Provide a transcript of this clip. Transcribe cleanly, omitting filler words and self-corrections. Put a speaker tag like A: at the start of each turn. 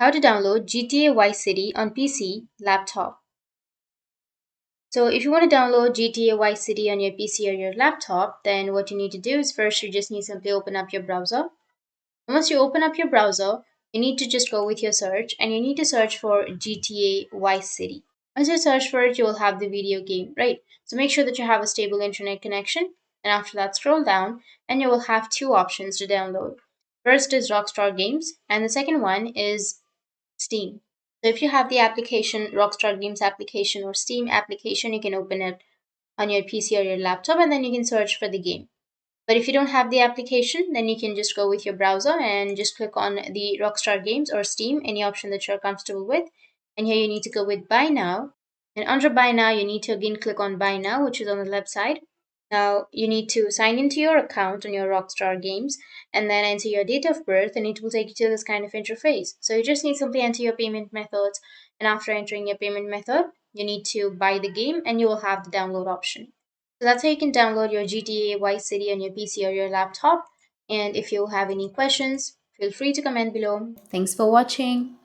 A: how to download GTA Vice City on PC, laptop. So if you want to download GTA Vice City on your PC or your laptop, then what you need to do is first you just need to simply open up your browser. And once you open up your browser, you need to just go with your search and you need to search for GTA Vice City. Once you search for it, you will have the video game, right? So make sure that you have a stable internet connection. And after that, scroll down and you will have two options to download. First is Rockstar Games, and the second one is Steam. So if you have the application, Rockstar Games application or Steam application, you can open it on your PC or your laptop and then you can search for the game. But if you don't have the application, then you can just go with your browser and just click on the Rockstar Games or Steam, any option that you're comfortable with. And here you need to go with Buy Now. And under Buy Now, you need to again click on Buy Now, which is on the left side. Now you need to sign into your account on your Rockstar Games and then enter your date of birth, and it will take you to this kind of interface. So you just need to simply enter your payment methods, and after entering your payment method, you need to buy the game and you will have the download option. So that's how you can download your GTA Vice City on your PC or your laptop. And if you have any questions, feel free to comment below. Thanks for watching.